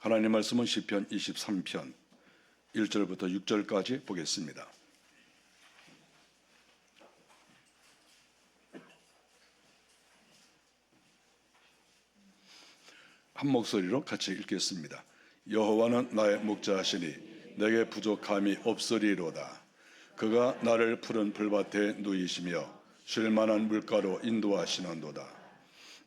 하나님 말씀은 시편 23편 1절부터 6절까지 보겠습니다. 한 목소리로 같이 읽겠습니다. 여호와는 나의 목자시니 내게 부족함이 없으리로다. 그가 나를 푸른 풀밭에 누이시며 쉴 만한 물가로 인도하시는도다.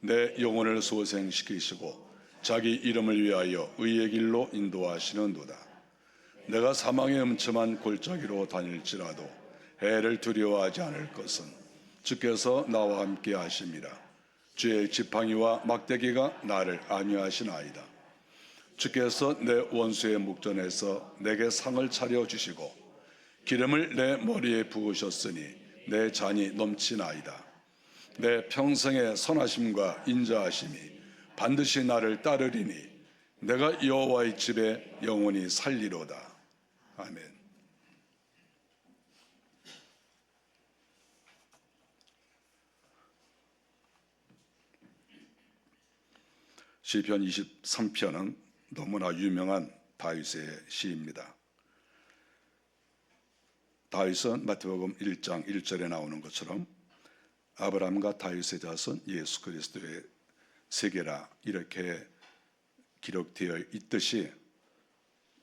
내 영혼을 소생시키시고 자기 이름을 위하여 의의 길로 인도하시는도다. 내가 사망의 음침한 골짜기로 다닐지라도 해를 두려워하지 않을 것은 주께서 나와 함께 하심이라. 주의 지팡이와 막대기가 나를 안위하시나이다. 주께서 내 원수의 목전에서 내게 상을 차려주시고 기름을 내 머리에 부으셨으니 내 잔이 넘치나이다. 내 평생의 선하심과 인자하심이 반드시 나를 따르리니 내가 여호와의 집에 영원히 살리로다. 아멘. 시편 23편은 너무나 유명한 다윗의 시입니다. 다윗은 마태복음 1장 1절에 나오는 것처럼 아브라함과 다윗의 자손 예수 그리스도의 세계라 이렇게 기록되어 있듯이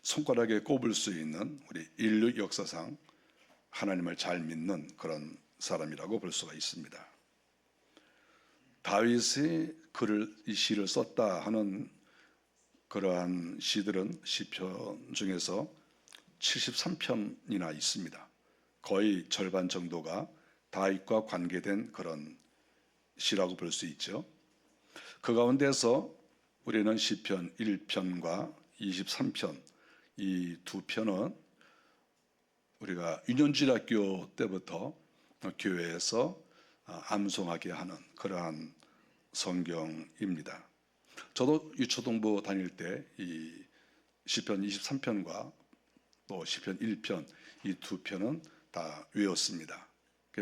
손가락에 꼽을 수 있는 우리 인류 역사상 하나님을 잘 믿는 그런 사람이라고 볼 수가 있습니다. 다윗이 이 시를 썼다 하는 그러한 시들은 시편 중에서 73편이나 있습니다. 거의 절반 정도가 다윗과 관계된 그런 시라고 볼 수 있죠. 그 가운데서 우리는 시편 1편과 23편 이 두 편은 우리가 유년주일학교 때부터 교회에서 암송하게 하는 그러한 성경입니다. 저도 유초동부 다닐 때 이 시편 23편과 또 시편 1편 이 두 편은 다 외웠습니다.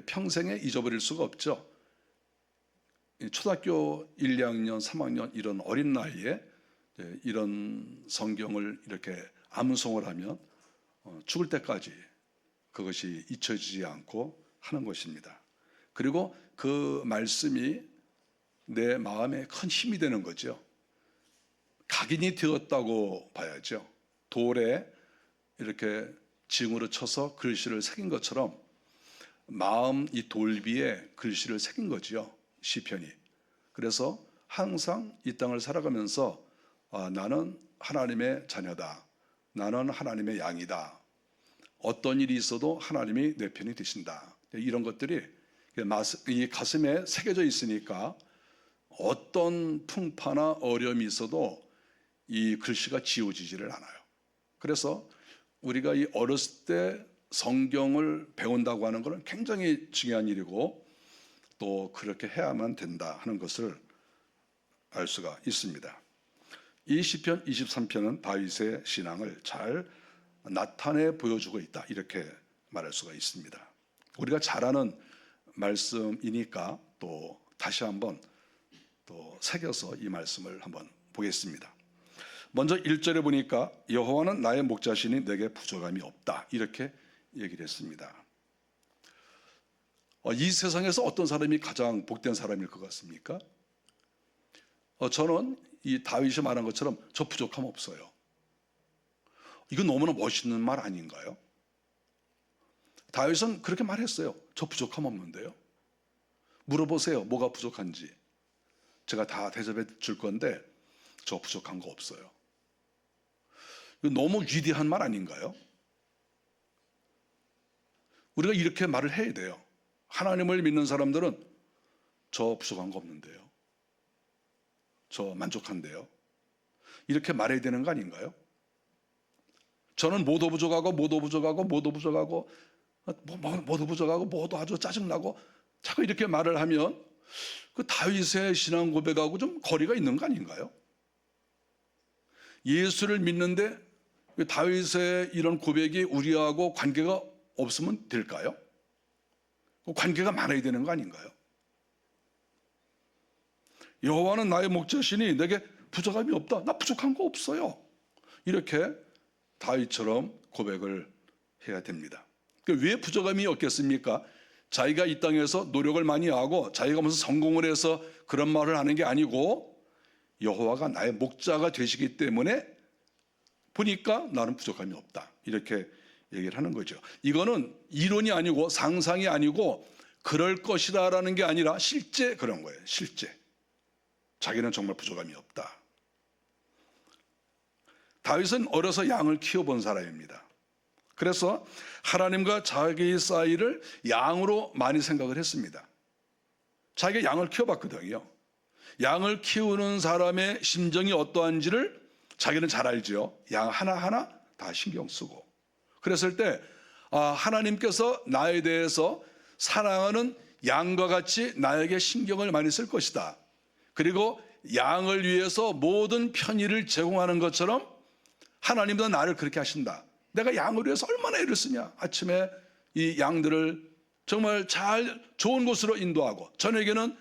평생에 잊어버릴 수가 없죠. 초등학교 1, 2학년, 3학년 이런 어린 나이에 이런 성경을 이렇게 암송을 하면 죽을 때까지 그것이 잊혀지지 않고 하는 것입니다. 그리고 그 말씀이 내 마음에 큰 힘이 되는 거죠. 각인이 되었다고 봐야죠. 돌에 이렇게 징으로 쳐서 글씨를 새긴 것처럼 마음 이 돌비에 글씨를 새긴 거지요. 시편이. 그래서 항상 이 땅을 살아가면서 나는 하나님의 자녀다. 나는 하나님의 양이다. 어떤 일이 있어도 하나님이 내 편이 되신다. 이런 것들이 이 가슴에 새겨져 있으니까 어떤 풍파나 어려움이 있어도 이 글씨가 지워지지를 않아요. 그래서 우리가 이 어렸을 때 성경을 배운다고 하는 것은 굉장히 중요한 일이고 또 그렇게 해야만 된다 하는 것을 알 수가 있습니다. 이 시편 23편은 다윗의 신앙을 잘 나타내 보여주고 있다 이렇게 말할 수가 있습니다. 우리가 잘 아는 말씀이니까 또 다시 한번 또 새겨서 이 말씀을 한번 보겠습니다. 먼저 1절에 보니까 여호와는 나의 목자시니 내게 부족함이 없다 이렇게 얘기를 했습니다. 이 세상에서 어떤 사람이 가장 복된 사람일 것 같습니까? 저는 이 다윗이 말한 것처럼 저 부족함 없어요. 이건 너무나 멋있는 말 아닌가요? 다윗은 그렇게 말했어요. 저 부족함 없는데요. 물어보세요. 뭐가 부족한지. 제가 다 대접해 줄 건데 저 부족한 거 없어요. 이거 너무 위대한 말 아닌가요? 우리가 이렇게 말을 해야 돼요. 하나님을 믿는 사람들은 저 부족한 거 없는데요. 저 만족한데요. 이렇게 말해야 되는 거 아닌가요? 저는 뭐도 부족하고 뭐도 부족하고 뭐도 부족하고 뭐도 부족하고 뭐도 아주 짜증나고 자꾸 이렇게 말을 하면 그 다윗의 신앙 고백하고 좀 거리가 있는 거 아닌가요? 예수를 믿는데 다윗의 이런 고백이 우리하고 관계가 없으면 될까요? 관계가 많아야 되는 거 아닌가요? 여호와는 나의 목자시니 내게 부족함이 없다. 나 부족한 거 없어요. 이렇게 다윗처럼 고백을 해야 됩니다. 왜 부족함이 없겠습니까? 자기가 이 땅에서 노력을 많이 하고 자기가 무슨 성공을 해서 그런 말을 하는 게 아니고 여호와가 나의 목자가 되시기 때문에 보니까 나는 부족함이 없다. 이렇게 얘기를 하는 거죠. 이거는 이론이 아니고 상상이 아니고 그럴 것이다라는 게 아니라 실제 그런 거예요. 실제. 자기는 정말 부족함이 없다. 다윗은 어려서 양을 키워본 사람입니다. 그래서 하나님과 자기의 사이를 양으로 많이 생각을 했습니다. 자기가 양을 키워봤거든요. 양을 키우는 사람의 심정이 어떠한지를 자기는 잘 알죠. 양 하나하나 다 신경 쓰고. 그랬을 때 하나님께서 나에 대해서 사랑하는 양과 같이 나에게 신경을 많이 쓸 것이다. 그리고 양을 위해서 모든 편의를 제공하는 것처럼 하나님도 나를 그렇게 하신다. 내가 양을 위해서 얼마나 애를 쓰냐. 아침에 이 양들을 정말 잘 좋은 곳으로 인도하고 저녁에는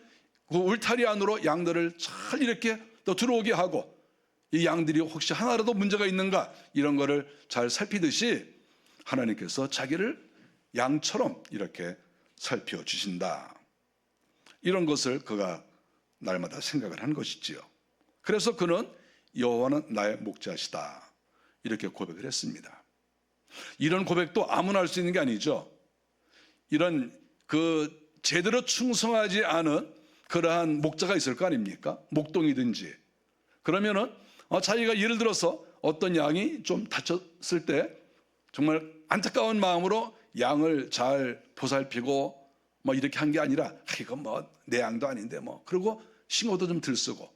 그 울타리 안으로 양들을 잘 이렇게 또 들어오게 하고 이 양들이 혹시 하나라도 문제가 있는가 이런 거를 잘 살피듯이 하나님께서 자기를 양처럼 이렇게 살펴주신다. 이런 것을 그가 날마다 생각을 한 것이지요. 그래서 그는 여호와는 나의 목자시다. 이렇게 고백을 했습니다. 이런 고백도 아무나 할 수 있는 게 아니죠. 이런 제대로 충성하지 않은 그러한 목자가 있을 거 아닙니까? 목동이든지. 그러면은 자기가 예를 들어서 어떤 양이 좀 다쳤을 때 정말 안타까운 마음으로 양을 잘 보살피고 뭐 이렇게 한 게 아니라 이건 뭐 내 양도 아닌데 뭐 그리고 신호도 좀 들쓰고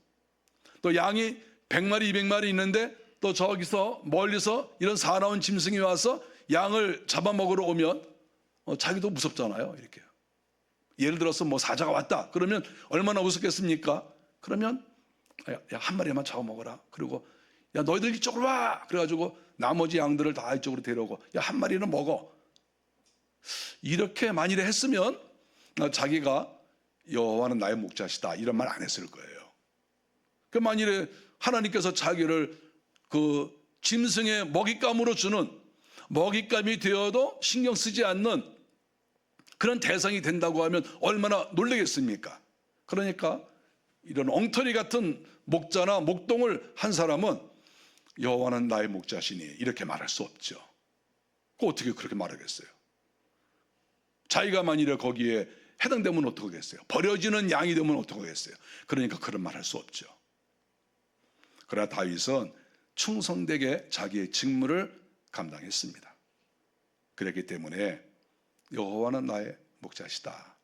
또 양이 100마리 200마리 있는데 또 저기서 멀리서 이런 사나운 짐승이 와서 양을 잡아먹으러 오면 자기도 무섭잖아요. 이렇게 예를 들어서 뭐 사자가 왔다 그러면 얼마나 무섭겠습니까? 그러면 야, 한 마리만 잡아먹어라. 그리고 야 너희들 이쪽으로 와. 그래가지고 나머지 양들을 다 이쪽으로 데려오고 야 한 마리는 먹어. 이렇게 만일에 했으면 자기가 여호와는 나의 목자시다 이런 말 안 했을 거예요. 그 만일에 하나님께서 자기를 그 짐승의 먹잇감으로 주는 먹잇감이 되어도 신경 쓰지 않는 그런 대상이 된다고 하면 얼마나 놀라겠습니까? 그러니까 이런 엉터리 같은 목자나 목동을 한 사람은 여호와는 나의 목자시니 이렇게 말할 수 없죠. 그 어떻게 그렇게 말하겠어요? 자기가 만일에 거기에 해당되면 어떡하겠어요? 버려지는 양이 되면 어떡하겠어요? 그러니까 그런 말 할 수 없죠. 그러나 다윗은 충성되게 자기의 직무를 감당했습니다. 그렇기 때문에 여호와는 나의 목자시다.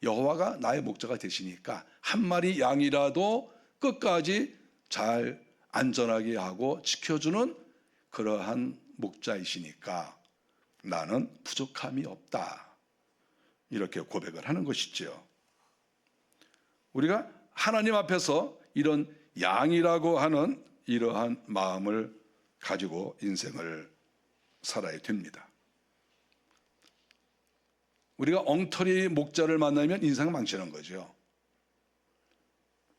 여호와가 나의 목자가 되시니까 한 마리 양이라도 끝까지 잘 안전하게 하고 지켜주는 그러한 목자이시니까 나는 부족함이 없다. 이렇게 고백을 하는 것이죠. 우리가 하나님 앞에서 이런 양이라고 하는 이러한 마음을 가지고 인생을 살아야 됩니다. 우리가 엉터리 목자를 만나면 인생을 망치는 거죠.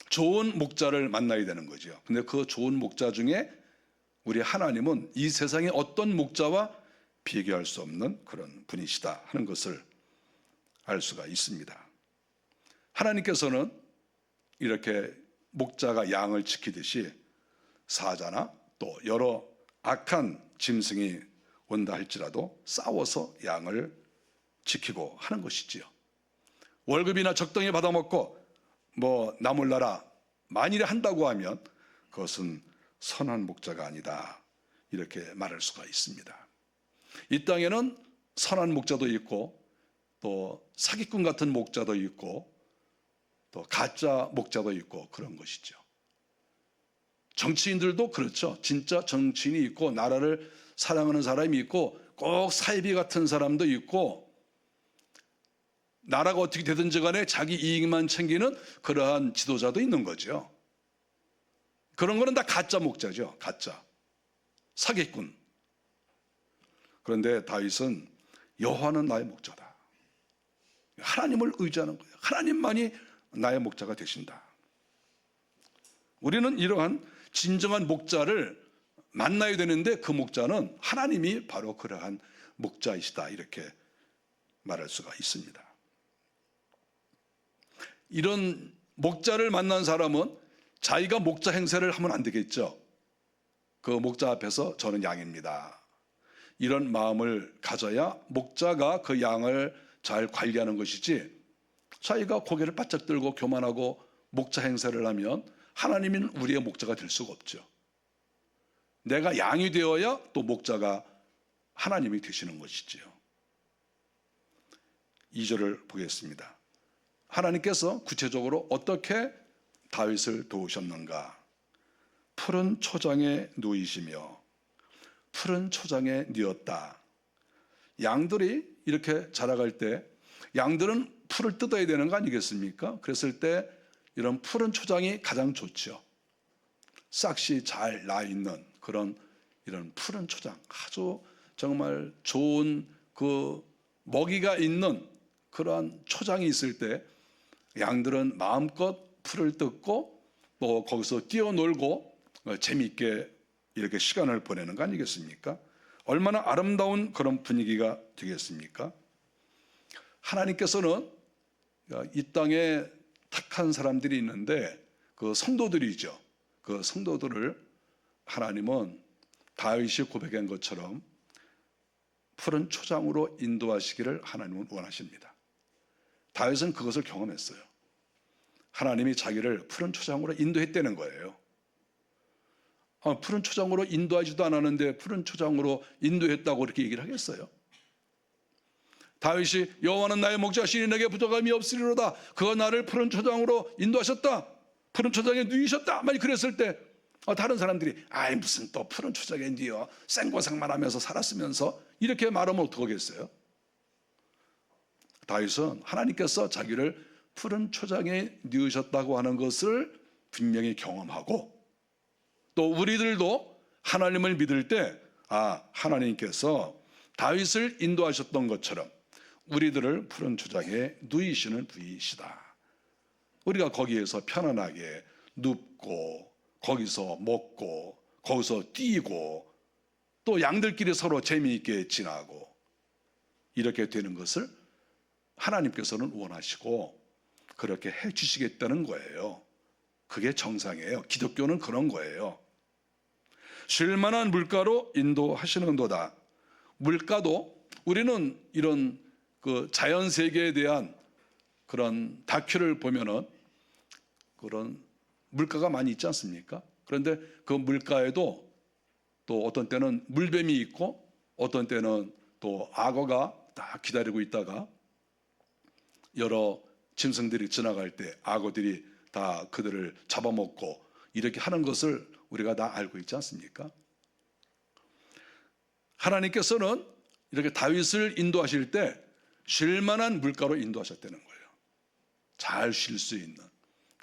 좋은 목자를 만나야 되는 거죠. 근데 그 좋은 목자 중에 우리 하나님은 이 세상의 어떤 목자와 비교할 수 없는 그런 분이시다 하는 것을 알 수가 있습니다. 하나님께서는 이렇게 목자가 양을 지키듯이 사자나 또 여러 악한 짐승이 온다 할지라도 싸워서 양을 지키고 하는 것이지요. 월급이나 적당히 받아먹고 뭐 나몰라라 만일에 한다고 하면 그것은 선한 목자가 아니다 이렇게 말할 수가 있습니다. 이 땅에는 선한 목자도 있고 또 사기꾼 같은 목자도 있고 또 가짜 목자도 있고 그런 것이죠. 정치인들도 그렇죠. 진짜 정치인이 있고 나라를 사랑하는 사람이 있고 꼭 사이비 같은 사람도 있고 나라가 어떻게 되든지 간에 자기 이익만 챙기는 그러한 지도자도 있는 거죠. 그런 거는 다 가짜 목자죠. 가짜 사기꾼. 그런데 다윗은 여호와는 나의 목자다. 하나님을 의지하는 거예요. 하나님만이 나의 목자가 되신다. 우리는 이러한 진정한 목자를 만나야 되는데 그 목자는 하나님이 바로 그러한 목자이시다, 이렇게 말할 수가 있습니다. 이런 목자를 만난 사람은 자기가 목자 행세를 하면 안 되겠죠. 그 목자 앞에서 저는 양입니다, 이런 마음을 가져야 목자가 그 양을 잘 관리하는 것이지, 자기가 고개를 바짝 들고 교만하고 목자 행세를 하면 하나님은 우리의 목자가 될 수가 없죠. 내가 양이 되어야 또 목자가 하나님이 되시는 것이지요. 2절을 보겠습니다. 하나님께서 구체적으로 어떻게 다윗을 도우셨는가? 푸른 초장에 누이시며 푸른 초장에 누웠다. 양들이 이렇게 자라갈 때 양들은 풀을 뜯어야 되는 거 아니겠습니까? 그랬을 때 이런 푸른 초장이 가장 좋죠. 싹이 잘 나 있는 그런 이런 푸른 초장, 아주 정말 좋은 그 먹이가 있는 그러한 초장이 있을 때 양들은 마음껏 풀을 뜯고 또 거기서 뛰어놀고 재미있게 이렇게 시간을 보내는 거 아니겠습니까? 얼마나 아름다운 그런 분위기가 되겠습니까? 하나님께서는 이 땅에 택한 사람들이 있는데 그 성도들이죠. 그 성도들을 하나님은 다윗이 고백한 것처럼 푸른 초장으로 인도하시기를 하나님은 원하십니다. 다윗은 그것을 경험했어요. 하나님이 자기를 푸른 초장으로 인도했다는 거예요. 푸른 초장으로 인도하지도 않았는데 푸른 초장으로 인도했다고 그렇게 얘기를 하겠어요? 다윗이 여호와는 나의 목자시니 내게 부족함이 없으리로다, 그가 나를 푸른 초장으로 인도하셨다, 푸른 초장에 누이셨다, 만약 그랬을 때 다른 사람들이 아이 무슨 또 푸른 초장에 누워 생고생만 하면서 살았으면서 이렇게 말하면 어떡하겠어요? 다윗은 하나님께서 자기를 푸른 초장에 누이셨다고 하는 것을 분명히 경험하고, 또 우리들도 하나님을 믿을 때 하나님께서 다윗을 인도하셨던 것처럼 우리들을 푸른 초장에 누이시는 분이시다. 우리가 거기에서 편안하게 눕고 거기서 먹고 거기서 뛰고 또 양들끼리 서로 재미있게 지나고 이렇게 되는 것을 하나님께서는 원하시고 그렇게 해 주시겠다는 거예요. 그게 정상이에요. 기독교는 그런 거예요. 쉴만한 물가로 인도하시는도다. 물가도 우리는 이런 그 자연 세계에 대한 그런 다큐를 보면은 그런 물가가 많이 있지 않습니까? 그런데 그 물가에도 또 어떤 때는 물뱀이 있고 어떤 때는 또 악어가 딱 기다리고 있다가 여러 짐승들이 지나갈 때 악어들이 다 그들을 잡아먹고 이렇게 하는 것을 우리가 다 알고 있지 않습니까? 하나님께서는 이렇게 다윗을 인도하실 때 쉴만한 물가로 인도하셨다는 거예요. 잘 쉴 수 있는,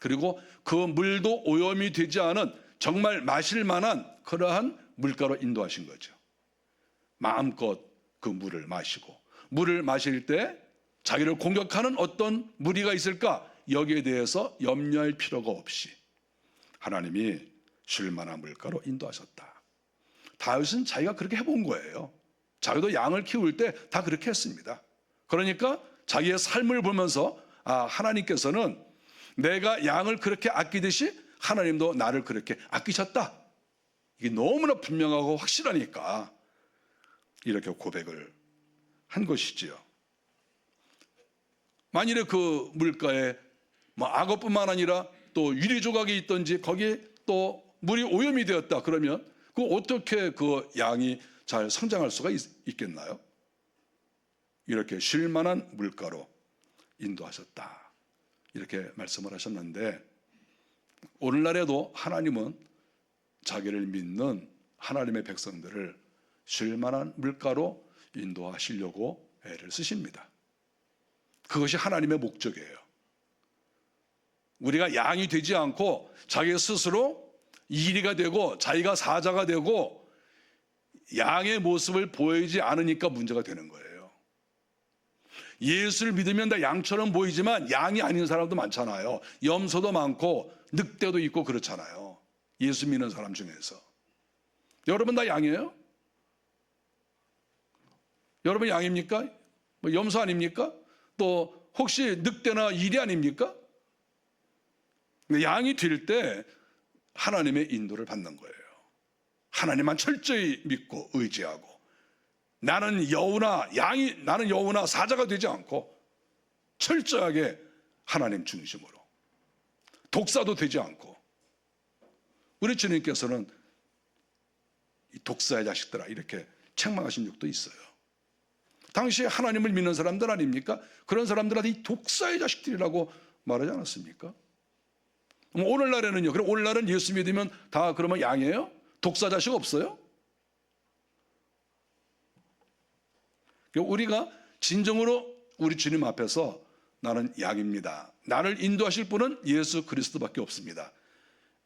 그리고 그 물도 오염이 되지 않은 정말 마실 만한 그러한 물가로 인도하신 거죠. 마음껏 그 물을 마시고, 물을 마실 때 자기를 공격하는 어떤 무리가 있을까, 여기에 대해서 염려할 필요가 없이 하나님이 쉴만한 물가로 인도하셨다. 다윗은 자기가 그렇게 해본 거예요. 자기도 양을 키울 때 다 그렇게 했습니다. 그러니까 자기의 삶을 보면서 하나님께서는 내가 양을 그렇게 아끼듯이 하나님도 나를 그렇게 아끼셨다, 이게 너무나 분명하고 확실하니까 이렇게 고백을 한 것이지요. 만일에 그 물가에 악어뿐만 아니라 또 유리 조각이 있든지 거기에 또 물이 오염이 되었다 그러면 어떻게 그 양이 잘 성장할 수가 있겠나요? 이렇게 쉴만한 물가로 인도하셨다, 이렇게 말씀을 하셨는데, 오늘날에도 하나님은 자기를 믿는 하나님의 백성들을 쉴만한 물가로 인도하시려고 애를 쓰십니다. 그것이 하나님의 목적이에요. 우리가 양이 되지 않고 자기 스스로 이리가 되고 자기가 사자가 되고 양의 모습을 보이지 않으니까 문제가 되는 거예요. 예수를 믿으면 다 양처럼 보이지만 양이 아닌 사람도 많잖아요. 염소도 많고 늑대도 있고 그렇잖아요. 예수 믿는 사람 중에서. 여러분 다 양이에요? 여러분 양입니까? 뭐 염소 아닙니까? 또 혹시 늑대나 이리 아닙니까? 양이 될 때 하나님의 인도를 받는 거예요. 하나님만 철저히 믿고 의지하고 나는 여우나 사자가 되지 않고 철저하게 하나님 중심으로 독사도 되지 않고 우리 주님께서는 이 독사의 자식들아 이렇게 책망하신 적도 있어요. 당시에 하나님을 믿는 사람들 아닙니까? 그런 사람들한테 이 독사의 자식들이라고 말하지 않았습니까? 오늘날에는요. 그럼 오늘날은 예수 믿으면 다 그러면 양이에요? 독사 자식 없어요? 우리가 진정으로 우리 주님 앞에서 나는 양입니다. 나를 인도하실 분은 예수 그리스도밖에 없습니다.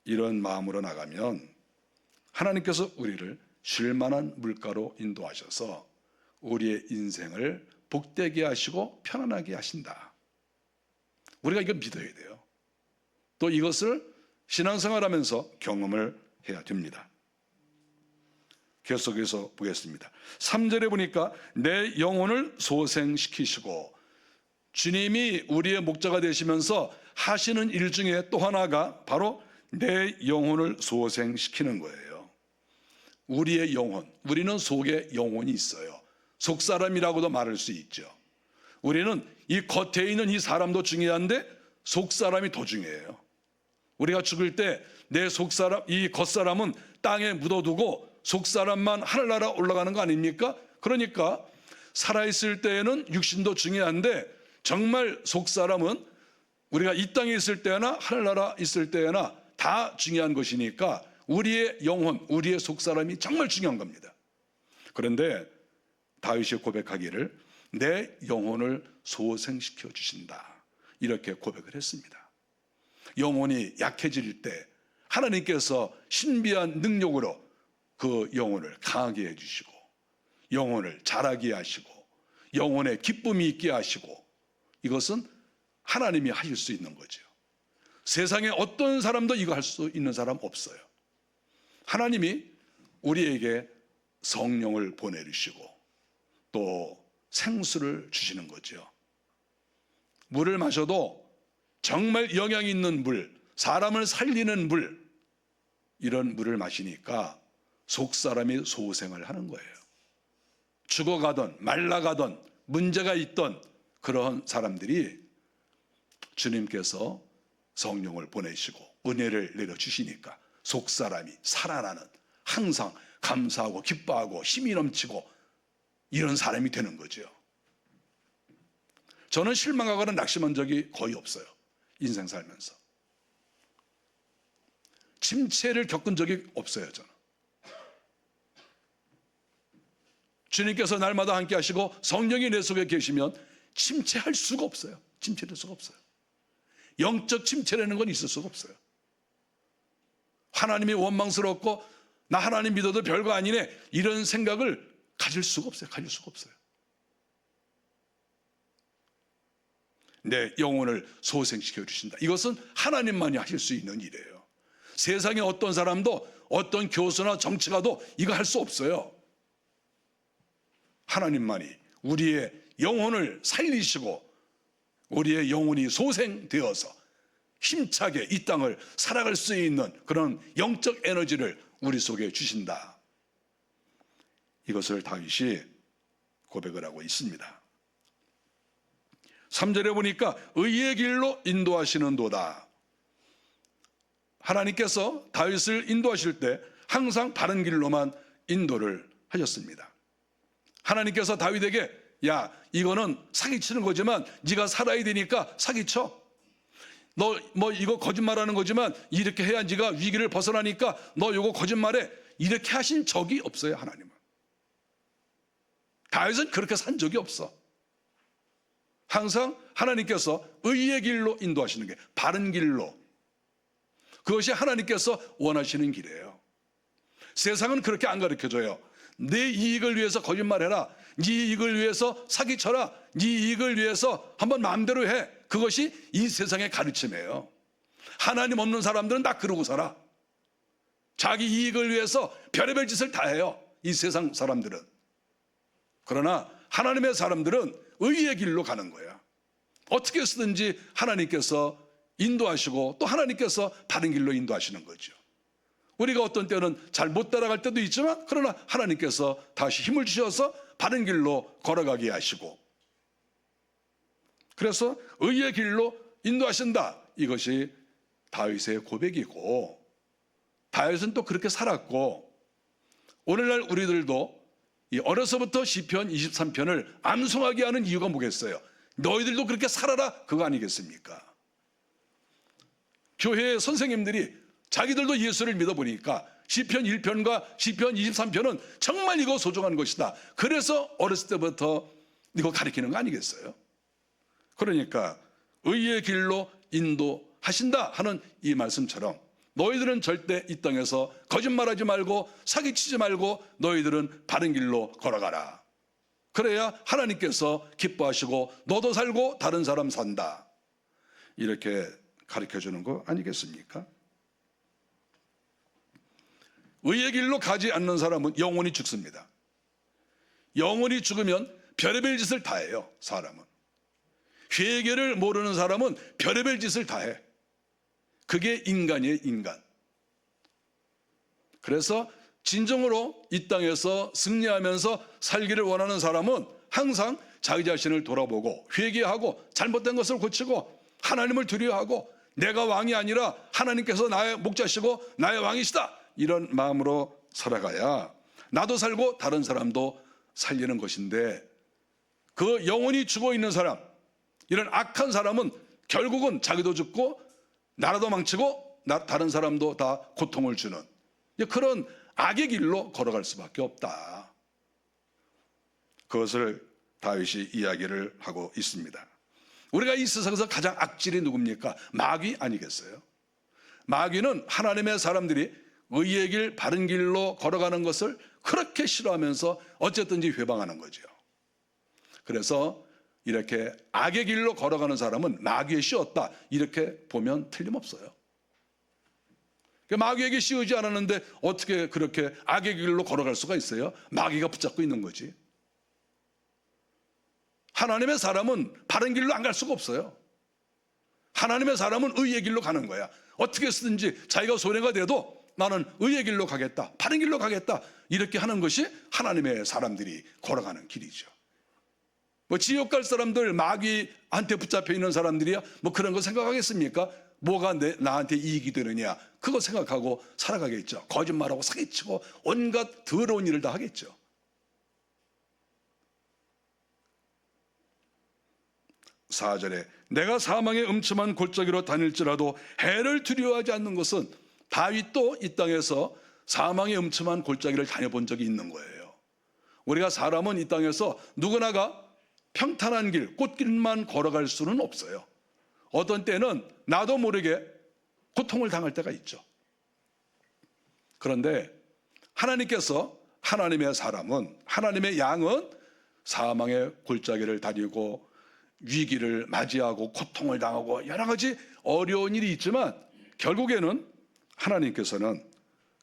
이런 마음으로 나가면 하나님께서 우리를 쉴만한 물가로 인도하셔서 우리의 인생을 복되게 하시고 편안하게 하신다. 우리가 이걸 믿어야 돼요. 또 이것을 신앙생활하면서 경험을 해야 됩니다. 계속해서 보겠습니다. 3절에 보니까 내 영혼을 소생시키시고, 주님이 우리의 목자가 되시면서 하시는 일 중에 또 하나가 바로 내 영혼을 소생시키는 거예요. 우리의 영혼, 우리는 속에 영혼이 있어요. 속사람이라고도 말할 수 있죠. 우리는 이 겉에 있는 이 사람도 중요한데 속사람이 더 중요해요. 우리가 죽을 때 내 속사람, 이 겉사람은 땅에 묻어두고 속사람만 하늘나라 올라가는 거 아닙니까? 그러니까 살아있을 때에는 육신도 중요한데 정말 속사람은 우리가 이 땅에 있을 때나 하늘나라 있을 때나 다 중요한 것이니까 우리의 영혼, 우리의 속사람이 정말 중요한 겁니다. 그런데 다윗이 고백하기를 내 영혼을 소생시켜 주신다, 이렇게 고백을 했습니다. 영혼이 약해질 때 하나님께서 신비한 능력으로 그 영혼을 강하게 해주시고 영혼을 자라게 하시고 영혼에 기쁨이 있게 하시고, 이것은 하나님이 하실 수 있는 거죠. 세상에 어떤 사람도 이거 할 수 있는 사람 없어요. 하나님이 우리에게 성령을 보내주시고 또 생수를 주시는 거죠. 물을 마셔도 정말 영양 있는 물, 사람을 살리는 물, 이런 물을 마시니까 속사람이 소생을 하는 거예요. 죽어가던 말라가던 문제가 있던 그런 사람들이 주님께서 성령을 보내시고 은혜를 내려주시니까 속사람이 살아나는, 항상 감사하고 기뻐하고 힘이 넘치고 이런 사람이 되는 거죠. 저는 실망하거나 낙심한 적이 거의 없어요. 인생 살면서 침체를 겪은 적이 없어요. 저는 주님께서 날마다 함께 하시고 성령이 내 속에 계시면 침체할 수가 없어요. 침체될 수가 없어요. 영적 침체라는 건 있을 수가 없어요. 하나님이 원망스럽고 나 하나님 믿어도 별거 아니네, 이런 생각을 가질 수가 없어요. 가질 수가 없어요. 내 영혼을 소생시켜 주신다. 이것은 하나님만이 하실 수 있는 일이에요. 세상에 어떤 사람도 어떤 교수나 정치가도 이거 할 수 없어요. 하나님만이 우리의 영혼을 살리시고 우리의 영혼이 소생되어서 힘차게 이 땅을 살아갈 수 있는 그런 영적 에너지를 우리 속에 주신다. 이것을 다윗이 고백을 하고 있습니다. 3절에 보니까 의의 길로 인도하시는도다. 하나님께서 다윗을 인도하실 때 항상 바른 길로만 인도를 하셨습니다. 하나님께서 다윗에게 야, 이거는 사기치는 거지만 네가 살아야 되니까 사기쳐. 너 뭐 이거 거짓말하는 거지만 이렇게 해야 네가 위기를 벗어나니까 너 이거 거짓말해, 이렇게 하신 적이 없어요. 하나님은. 다윗은 그렇게 산 적이 없어. 항상 하나님께서 의의 길로 인도하시는 게, 바른 길로, 그것이 하나님께서 원하시는 길이에요. 세상은 그렇게 안 가르쳐줘요. 내 이익을 위해서 거짓말해라, 네 이익을 위해서 사기쳐라, 네 이익을 위해서 한번 마음대로 해. 그것이 이 세상의 가르침이에요. 하나님 없는 사람들은 다 그러고 살아. 자기 이익을 위해서 별의별 짓을 다 해요, 이 세상 사람들은. 그러나 하나님의 사람들은 의의 길로 가는 거야. 어떻게 쓰든지 하나님께서 인도하시고 또 하나님께서 바른 길로 인도하시는 거죠. 우리가 어떤 때는 잘 못 따라갈 때도 있지만, 그러나 하나님께서 다시 힘을 주셔서 바른 길로 걸어가게 하시고, 그래서 의의 길로 인도하신다. 이것이 다윗의 고백이고, 다윗은 또 그렇게 살았고, 오늘날 우리들도 이 어려서부터 시편 23편을 암송하게 하는 이유가 뭐겠어요? 너희들도 그렇게 살아라, 그거 아니겠습니까? 교회 선생님들이 자기들도 예수를 믿어보니까 시편 1편과 시편 23편은 정말 이거 소중한 것이다, 그래서 어렸을 때부터 이거 가르치는 거 아니겠어요? 그러니까 의의 길로 인도하신다 하는 이 말씀처럼, 너희들은 절대 이 땅에서 거짓말하지 말고 사기치지 말고 너희들은 바른 길로 걸어가라. 그래야 하나님께서 기뻐하시고 너도 살고 다른 사람 산다, 이렇게 가르쳐주는 거 아니겠습니까? 의의 길로 가지 않는 사람은 영원히 죽습니다. 영원히 죽으면 별의별 짓을 다 해요. 사람은 회개를 모르는 사람은 별의별 짓을 다 해. 그게 인간이에요, 인간. 그래서 진정으로 이 땅에서 승리하면서 살기를 원하는 사람은 항상 자기 자신을 돌아보고 회개하고 잘못된 것을 고치고 하나님을 두려워하고, 내가 왕이 아니라 하나님께서 나의 목자시고 나의 왕이시다, 이런 마음으로 살아가야 나도 살고 다른 사람도 살리는 것인데, 그 영원히 죽어 있는 사람, 이런 악한 사람은 결국은 자기도 죽고 나라도 망치고 다른 사람도 다 고통을 주는 그런 악의 길로 걸어갈 수밖에 없다. 그것을 다윗이 이야기를 하고 있습니다. 우리가 이 세상에서 가장 악질이 누굽니까? 마귀 아니겠어요? 마귀는 하나님의 사람들이 의의 길, 바른 길로 걸어가는 것을 그렇게 싫어하면서 어쨌든지 회방하는 거죠. 그래서 이렇게 악의 길로 걸어가는 사람은 마귀에 씌웠다, 이렇게 보면 틀림없어요. 마귀에게 씌우지 않았는데 어떻게 그렇게 악의 길로 걸어갈 수가 있어요? 마귀가 붙잡고 있는 거지. 하나님의 사람은 바른 길로 안 갈 수가 없어요. 하나님의 사람은 의의 길로 가는 거야. 어떻게 쓰든지 자기가 손해가 돼도 나는 의의 길로 가겠다, 바른 길로 가겠다, 이렇게 하는 것이 하나님의 사람들이 걸어가는 길이죠. 지옥 갈 사람들, 마귀한테 붙잡혀 있는 사람들이야 그런 거 생각하겠습니까? 뭐가 나한테 이익이 되느냐, 그거 생각하고 살아가겠죠. 거짓말하고 사기치고 온갖 더러운 일을 다 하겠죠. (4절에) 내가 사망의 음침한 골짜기로 다닐지라도 해를 두려워하지 않는 것은, 다윗도 이 땅에서 사망의 음침한 골짜기를 다녀본 적이 있는 거예요. 우리가 사람은 이 땅에서 누구나가 평탄한 길, 꽃길만 걸어갈 수는 없어요. 어떤 때는 나도 모르게 고통을 당할 때가 있죠. 그런데 하나님께서, 하나님의 사람은, 하나님의 양은 사망의 골짜기를 다니고 위기를 맞이하고 고통을 당하고 여러 가지 어려운 일이 있지만, 결국에는 하나님께서는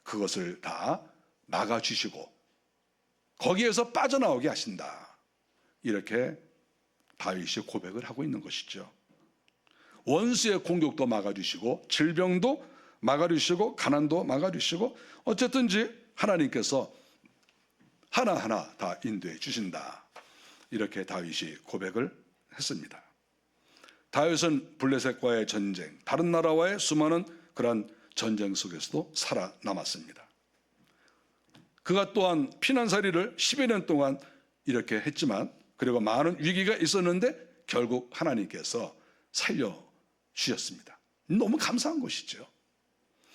그것을 다 막아주시고 거기에서 빠져나오게 하신다, 이렇게 다윗이 고백을 하고 있는 것이죠. 원수의 공격도 막아주시고 질병도 막아주시고 가난도 막아주시고, 어쨌든지 하나님께서 하나하나 다 인도해 주신다, 이렇게 다윗이 고백을 했습니다. 다윗은 블레셋과의 전쟁, 다른 나라와의 수많은 그러한 전쟁 속에서도 살아남았습니다. 그가 또한 피난살이를 10여 년 동안 이렇게 했지만, 그리고 많은 위기가 있었는데 결국 하나님께서 살려주셨습니다. 너무 감사한 것이죠.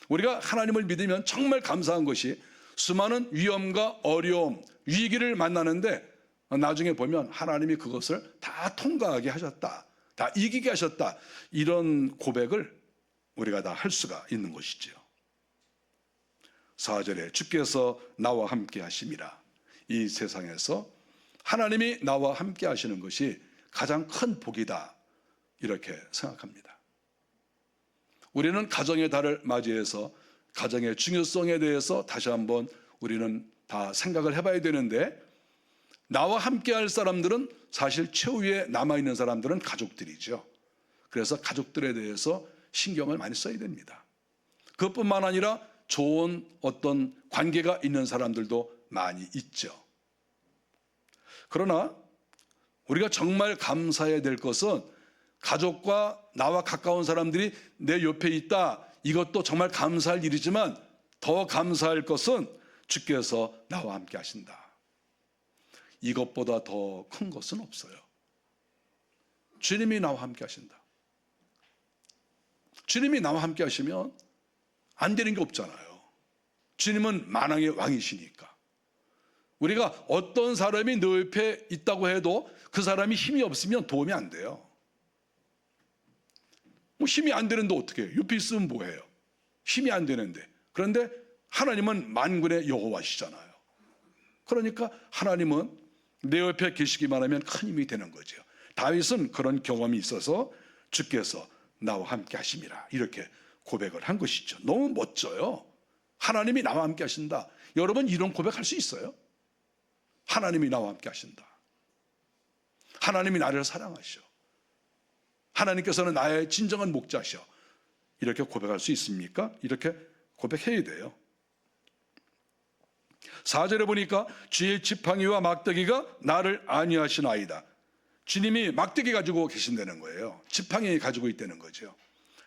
우리가 하나님을 믿으면 정말 감사한 것이, 수많은 위험과 어려움, 위기를 만나는데 나중에 보면 하나님이 그것을 다 통과하게 하셨다, 다 이기게 하셨다, 이런 고백을 우리가 다 할 수가 있는 것이죠. 4절에 주께서 나와 함께 하심이라. 이 세상에서 하나님이 나와 함께 하시는 것이 가장 큰 복이다, 이렇게 생각합니다. 우리는 가정의 달을 맞이해서 가정의 중요성에 대해서 다시 한번 우리는 다 생각을 해봐야 되는데, 나와 함께 할 사람들은 사실 최후에 남아있는 사람들은 가족들이죠. 그래서 가족들에 대해서 신경을 많이 써야 됩니다. 그것뿐만 아니라 좋은 어떤 관계가 있는 사람들도 많이 있죠. 그러나 우리가 정말 감사해야 될 것은 가족과 나와 가까운 사람들이 내 옆에 있다, 이것도 정말 감사할 일이지만 더 감사할 것은 주께서 나와 함께 하신다. 이것보다 더 큰 것은 없어요. 주님이 나와 함께 하신다. 주님이 나와 함께 하시면 안 되는 게 없잖아요. 주님은 만왕의 왕이시니까. 우리가 어떤 사람이 너 옆에 있다고 해도 그 사람이 힘이 없으면 도움이 안 돼요. 뭐 힘이 안 되는데 어떻게 해요? 옆에 있으면 뭐해요? 힘이 안 되는데. 그런데 하나님은 만군의 여호와시잖아요. 그러니까 하나님은 내 옆에 계시기만 하면 큰 힘이 되는 거죠. 다윗은 그런 경험이 있어서 주께서 나와 함께 하심이라 이렇게 고백을 한 것이죠. 너무 멋져요. 하나님이 나와 함께 하신다. 여러분 이런 고백할 수 있어요? 하나님이 나와 함께 하신다. 하나님이 나를 사랑하셔. 하나님께서는 나의 진정한 목자셔. 이렇게 고백할 수 있습니까? 이렇게 고백해야 돼요. 4절에 보니까 주의 지팡이와 막대기가 나를 안위하시나이다. 주님이 막대기 가지고 계신다는 거예요. 지팡이 가지고 있다는 거죠.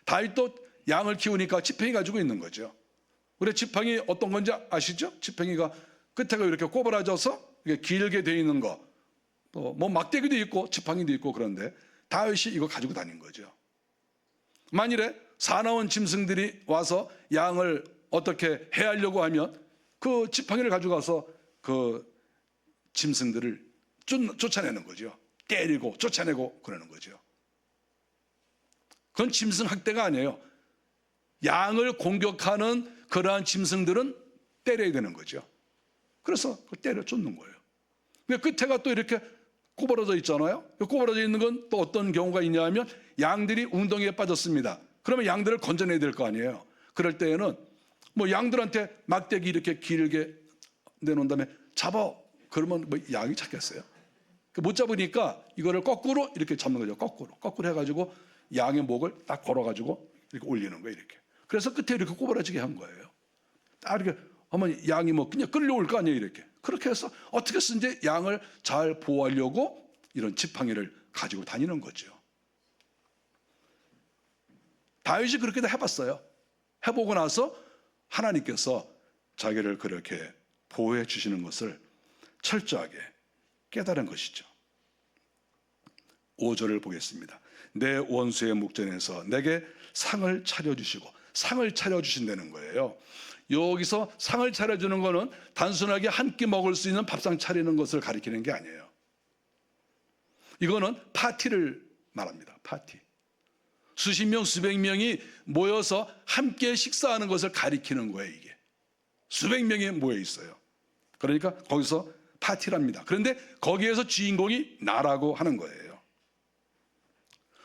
다윗도 양을 키우니까 지팡이 가지고 있는 거죠. 우리 지팡이 어떤 건지 아시죠? 지팡이가 끝에가 이렇게 꼬부라져서 길게 되어 있는 거, 뭐 막대기도 있고 지팡이도 있고, 그런데 다윗이 이거 가지고 다닌 거죠. 만일에 사나운 짐승들이 와서 양을 어떻게 해하려고 하면 그 지팡이를 가져가서 그 짐승들을 쫓아내는 거죠. 때리고 쫓아내고 그러는 거죠. 그건 짐승 학대가 아니에요. 양을 공격하는 그러한 짐승들은 때려야 되는 거죠. 그래서 때려 쫓는 거예요. 끝에가 또 이렇게 꼬부러져 있잖아요. 꼬부러져 있는 건 또 어떤 경우가 있냐 하면 양들이 웅덩이에 빠졌습니다. 그러면 양들을 건져내야 될 거 아니에요. 그럴 때에는 뭐 양들한테 막대기 이렇게 길게 내놓은 다음에 잡아, 그러면 뭐 양이 찾겠어요? 못 잡으니까 이거를 거꾸로 이렇게 잡는 거죠. 거꾸로 해가지고 양의 목을 딱 걸어가지고 이렇게 올리는 거예요. 이렇게. 그래서 끝에 이렇게 꼬부라지게 한 거예요. 딱 이렇게 하면 양이 뭐 그냥 끌려올 거 아니에요. 이렇게. 그렇게 해서 어떻게 쓰는지 양을 잘 보호하려고 이런 지팡이를 가지고 다니는 거죠. 다윗이 그렇게 다 해봤어요. 해보고 나서 하나님께서 자기를 그렇게 보호해 주시는 것을 철저하게 깨달은 것이죠. 5절을 보겠습니다. 내 원수의 목전에서 내게 상을 차려주시고, 상을 차려주신다는 거예요. 여기서 상을 차려주는 거는 단순하게 한 끼 먹을 수 있는 밥상 차리는 것을 가리키는 게 아니에요. 이거는 파티를 말합니다. 파티. 수십 명, 수백 명이 모여서 함께 식사하는 것을 가리키는 거예요. 이게 수백 명이 모여 있어요. 그러니까 거기서 파티랍니다. 그런데 거기에서 주인공이 나라고 하는 거예요.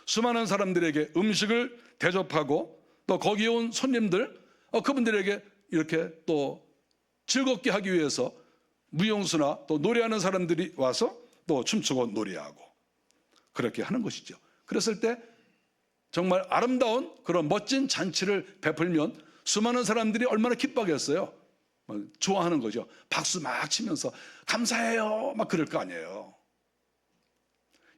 수많은 사람들에게 음식을 대접하고 또 거기에 온 손님들, 그분들에게 이렇게 또 즐겁게 하기 위해서 무용수나 또 노래하는 사람들이 와서 또 춤추고 노래하고 그렇게 하는 것이죠. 그랬을 때 정말 아름다운 그런 멋진 잔치를 베풀면 수많은 사람들이 얼마나 기뻐하겠어요. 좋아하는 거죠. 박수 막 치면서 감사해요 막 그럴 거 아니에요.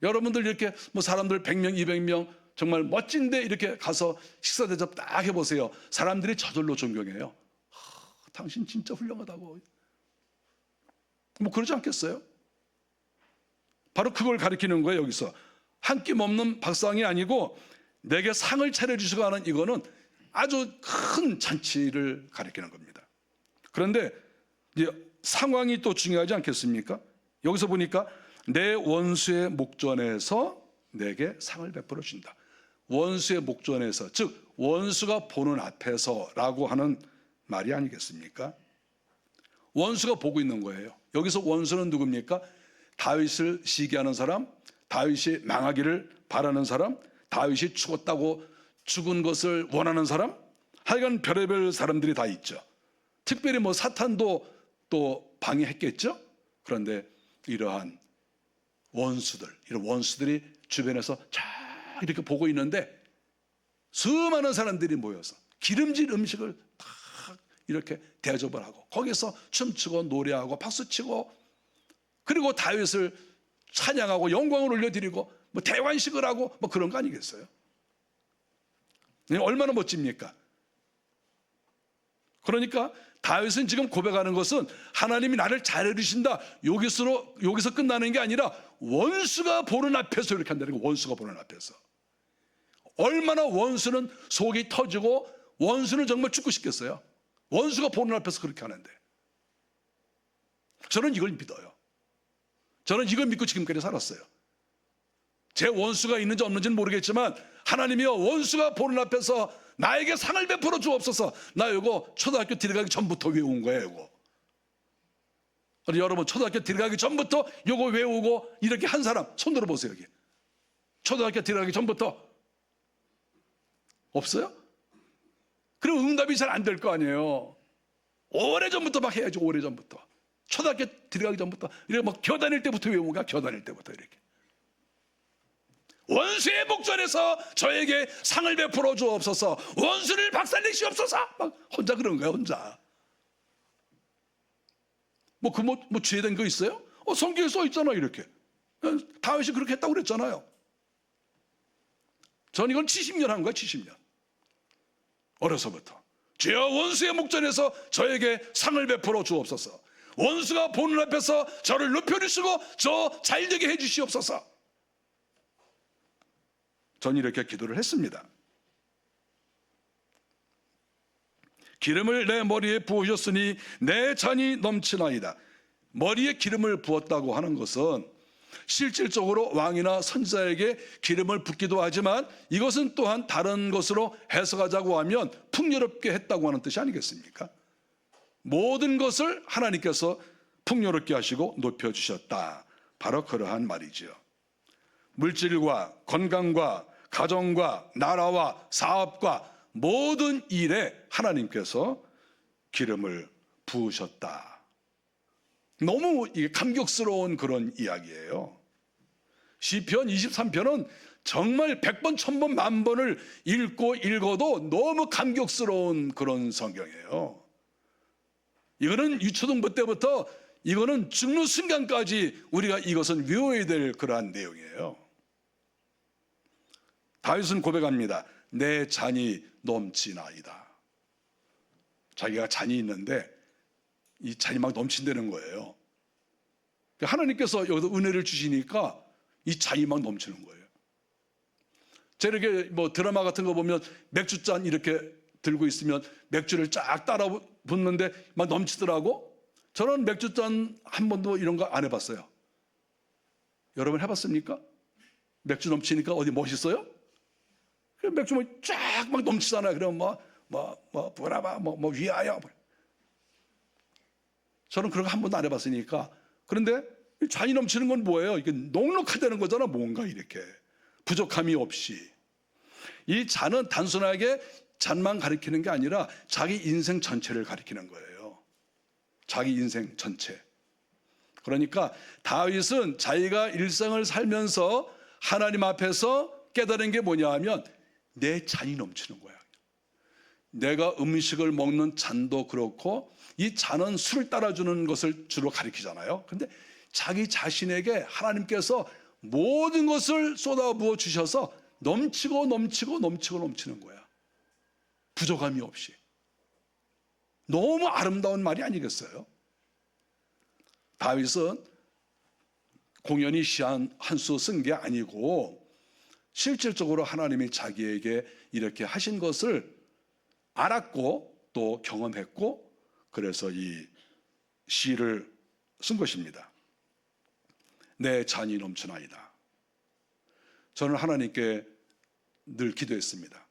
여러분들 이렇게 뭐 사람들 100명, 200명 정말 멋진데 이렇게 가서 식사 대접 딱 해보세요. 사람들이 저절로 존경해요. 당신 진짜 훌륭하다고. 뭐 그러지 않겠어요? 바로 그걸 가리키는 거예요. 여기서 한 끼 먹는 밥상이 아니고 내게 상을 차려주시고 하는 이거는 아주 큰 잔치를 가리키는 겁니다. 그런데 이제 상황이 또 중요하지 않겠습니까? 여기서 보니까 내 원수의 목전에서 내게 상을 베풀어 준다. 원수의 목전에서, 즉 원수가 보는 앞에서라고 하는 말이 아니겠습니까? 원수가 보고 있는 거예요. 여기서 원수는 누굽니까? 다윗을 시기하는 사람, 다윗이 망하기를 바라는 사람, 다윗이 죽었다고 죽은 것을 원하는 사람, 하여간 별의별 사람들이 다 있죠. 특별히 뭐 사탄도 또 방해했겠죠. 그런데 이러한 이런 원수들이 주변에서 쫙 이렇게 보고 있는데 수많은 사람들이 모여서 기름진 음식을 다 이렇게 대접을 하고 거기서 춤추고 노래하고 박수치고, 그리고 다윗을 찬양하고 영광을 올려드리고 뭐 대관식을 하고 뭐 그런 거 아니겠어요? 얼마나 멋집니까? 그러니까 다윗은 지금 고백하는 것은 하나님이 나를 잘 이루신다, 여기서 끝나는 게 아니라 원수가 보는 앞에서 이렇게 한다는 거예요. 원수가 보는 앞에서. 얼마나 원수는 속이 터지고 원수는 정말 죽고 싶겠어요. 원수가 보는 앞에서 그렇게 하는데. 저는 이걸 믿어요. 저는 이걸 믿고 지금까지 살았어요. 제 원수가 있는지 없는지는 모르겠지만 하나님이여, 원수가 보는 앞에서 나에게 상을 베풀어 주옵소서. 나 이거 초등학교 들어가기 전부터 외운 거예요. 이거. 여러분, 초등학교 들어가기 전부터 이거 외우고 이렇게 한 사람 손 들어보세요. 여기 초등학교 들어가기 전부터 없어요? 그럼 응답이 잘 안 될 거 아니에요. 오래전부터 막 해야지. 오래전부터, 초등학교 들어가기 전부터 이렇게 막 겨다닐 때부터 외운 거야. 겨다닐 때부터 이렇게. 원수의 목전에서 저에게 상을 베풀어 주옵소서. 원수를 박살내시옵소서. 막 혼자 그런 거야. 혼자. 뭐 주의된 거 있어요? 성경에 써 있잖아. 이렇게 다윗이 그렇게 했다고 그랬잖아요. 전 이건 70년 한 거야. 70년. 어려서부터 주여, 원수의 목전에서 저에게 상을 베풀어 주옵소서. 원수가 보는 앞에서 저를 높여주시고 저 잘되게 해주시옵소서. 전 이렇게 기도를 했습니다. 기름을 내 머리에 부으셨으니 내 잔이 넘치나이다. 머리에 기름을 부었다고 하는 것은 실질적으로 왕이나 선지자에게 기름을 붓기도 하지만 이것은 또한 다른 것으로 해석하자고 하면 풍요롭게 했다고 하는 뜻이 아니겠습니까? 모든 것을 하나님께서 풍요롭게 하시고 높여주셨다. 바로 그러한 말이죠. 물질과 건강과 가정과 나라와 사업과 모든 일에 하나님께서 기름을 부으셨다. 너무 감격스러운 그런 이야기예요. 시편 23편은 정말 100번, 1000번, 10,000번을 읽어도 너무 감격스러운 그런 성경이에요. 이거는 유초등부 때부터 이거는 죽는 순간까지 우리가 이것은 외워야 될 그러한 내용이에요. 다윗은 고백합니다. 내 잔이 넘치나이다. 자기가 잔이 있는데 이 잔이 막 넘친다는 거예요. 하나님께서 여기서 은혜를 주시니까 이 잔이 막 넘치는 거예요. 제가 이렇게 뭐 드라마 같은 거 보면 맥주잔 이렇게 들고 있으면 맥주를 쫙 따라 붓는데 막 넘치더라고. 저는 맥주잔 한 번도 이런 거 안 해봤어요. 여러분 해봤습니까? 맥주 넘치니까 어디 멋있어요? 맥주 쫙 막 넘치잖아요. 그럼 브라바 위하여. 저는 그런 거 한 번도 안 해봤으니까. 그런데 잔이 넘치는 건 뭐예요? 이게 넉넉하다는 거잖아. 뭔가 이렇게 부족함이 없이. 이 잔은 단순하게 잔만 가리키는 게 아니라 자기 인생 전체를 가리키는 거예요. 자기 인생 전체. 그러니까 다윗은 자기가 일생을 살면서 하나님 앞에서 깨달은 게 뭐냐 하면 내 잔이 넘치는 거야. 내가 음식을 먹는 잔도 그렇고 이 잔은 술을 따라주는 것을 주로 가리키잖아요. 근데 자기 자신에게 하나님께서 모든 것을 쏟아부어 주셔서 넘치고 넘치는 거야. 부족함이 없이. 너무 아름다운 말이 아니겠어요? 다윗은 공연히 시 한 수 쓴 게 아니고 실질적으로 하나님이 자기에게 이렇게 하신 것을 알았고 또 경험했고 그래서 이 시를 쓴 것입니다. 내 잔이 넘치나이다. 저는 하나님께 늘 기도했습니다.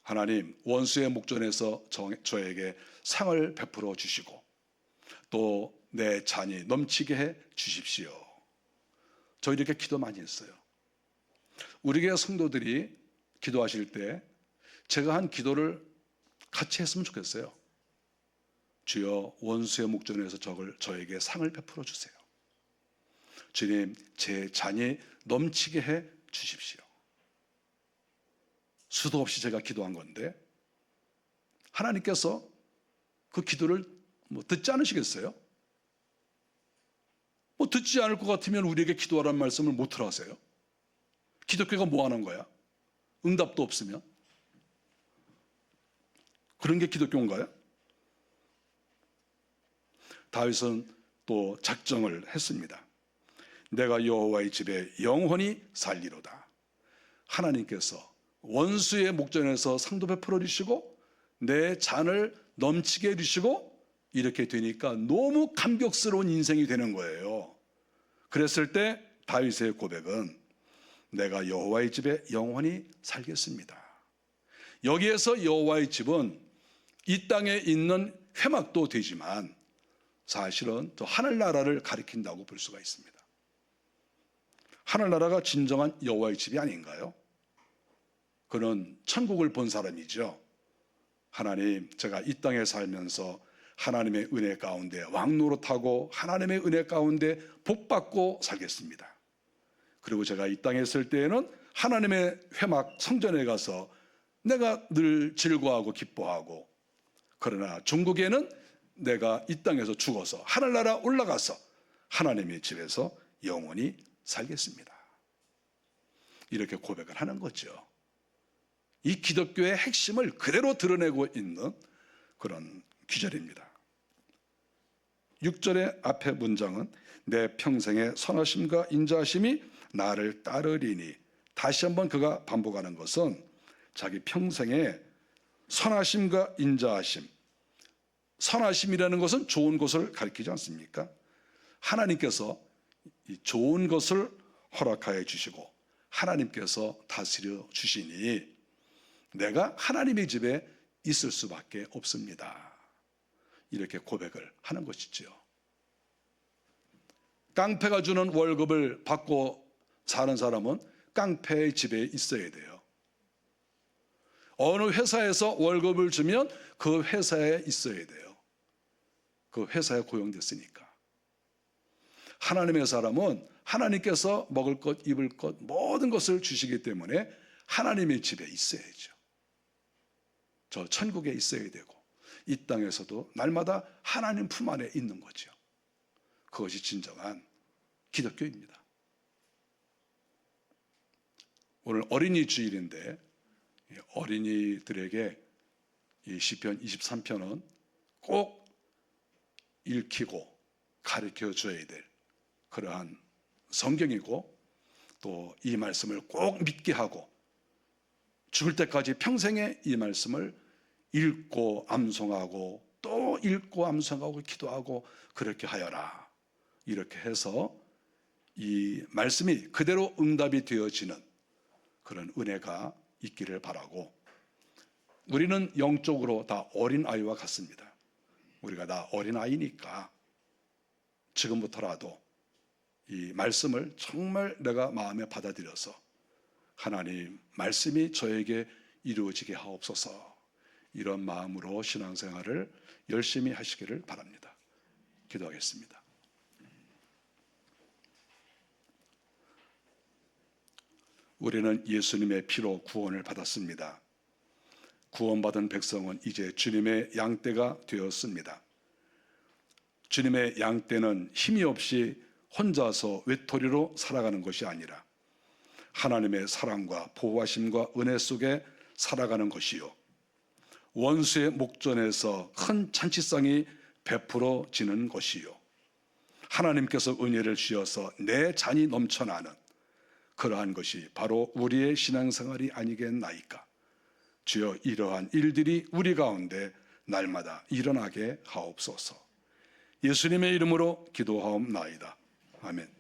하나님, 원수의 목전에서 저에게 상을 베풀어 주시고 또 내 잔이 넘치게 해 주십시오. 저 이렇게 기도 많이 했어요. 우리 교회 성도들이 기도하실 때 제가 한 기도를 같이 했으면 좋겠어요. 주여, 원수의 목전에서 저에게 상을 베풀어 주세요. 주님, 제 잔이 넘치게 해 주십시오. 수도 없이 제가 기도한 건데 하나님께서 그 기도를 듣지 않으시겠어요? 듣지 않을 것 같으면 우리에게 기도하라는 말씀을 못 들어 하세요? 기독교가 뭐 하는 거야? 응답도 없으면? 그런 게 기독교인가요? 다윗은 또 작정을 했습니다. 내가 여호와의 집에 영원히 살리로다. 하나님께서 원수의 목전에서 상도 베풀어 주시고 내 잔을 넘치게 해주시고 이렇게 되니까 너무 감격스러운 인생이 되는 거예요. 그랬을 때 다윗의 고백은 내가 여호와의 집에 영원히 살겠습니다. 여기에서 여호와의 집은 이 땅에 있는 회막도 되지만 사실은 또 하늘나라를 가리킨다고 볼 수가 있습니다. 하늘나라가 진정한 여호와의 집이 아닌가요? 그는 천국을 본 사람이죠. 하나님, 제가 이 땅에 살면서 하나님의 은혜 가운데 왕노릇하고 하나님의 은혜 가운데 복받고 살겠습니다. 그리고 제가 이 땅에 있을 때에는 하나님의 회막 성전에 가서 내가 늘 즐거워하고 기뻐하고, 그러나 중국에는 내가 이 땅에서 죽어서 하늘나라 올라가서 하나님의 집에서 영원히 살겠습니다. 이렇게 고백을 하는 거죠. 이 기독교의 핵심을 그대로 드러내고 있는 그런 귀절입니다. 6절의 앞에 문장은 내 평생의 선하심과 인자하심이 나를 따르리니, 다시 한번 그가 반복하는 것은 자기 평생의 선하심과 인자하심, 선하심이라는 것은 좋은 것을 가리키지 않습니까? 하나님께서 이 좋은 것을 허락하여 주시고 하나님께서 다스려 주시니 내가 하나님의 집에 있을 수밖에 없습니다. 이렇게 고백을 하는 것이지요. 깡패가 주는 월급을 받고 사는 사람은 깡패의 집에 있어야 돼요. 어느 회사에서 월급을 주면 그 회사에 있어야 돼요. 그 회사에 고용됐으니까. 하나님의 사람은 하나님께서 먹을 것, 입을 것, 모든 것을 주시기 때문에 하나님의 집에 있어야죠. 저 천국에 있어야 되고 이 땅에서도 날마다 하나님 품 안에 있는 거죠. 그것이 진정한 기독교입니다. 오늘 어린이 주일인데 어린이들에게 이 시편 23편은 꼭 읽히고 가르쳐 줘야 될 그러한 성경이고, 또 이 말씀을 꼭 믿게 하고 죽을 때까지 평생에 이 말씀을 읽고 암송하고 또 읽고 암송하고 기도하고 그렇게 하여라. 이렇게 해서 이 말씀이 그대로 응답이 되어지는 그런 은혜가 있기를 바라고, 우리는 영적으로 다 어린아이와 같습니다. 우리가 다 어린아이니까 지금부터라도 이 말씀을 정말 내가 마음에 받아들여서 하나님 말씀이 저에게 이루어지게 하옵소서, 이런 마음으로 신앙생활을 열심히 하시기를 바랍니다. 기도하겠습니다. 우리는 예수님의 피로 구원을 받았습니다. 구원받은 백성은 이제 주님의 양떼가 되었습니다. 주님의 양떼는 힘이 없이 혼자서 외톨이로 살아가는 것이 아니라 하나님의 사랑과 보호하심과 은혜 속에 살아가는 것이요, 원수의 목전에서 큰 잔치상이 베풀어지는 것이요, 하나님께서 은혜를 주셔서 내 잔이 넘쳐나는 그러한 것이 바로 우리의 신앙생활이 아니겠나이까. 주여, 이러한 일들이 우리 가운데 날마다 일어나게 하옵소서. 예수님의 이름으로 기도하옵나이다. 아멘.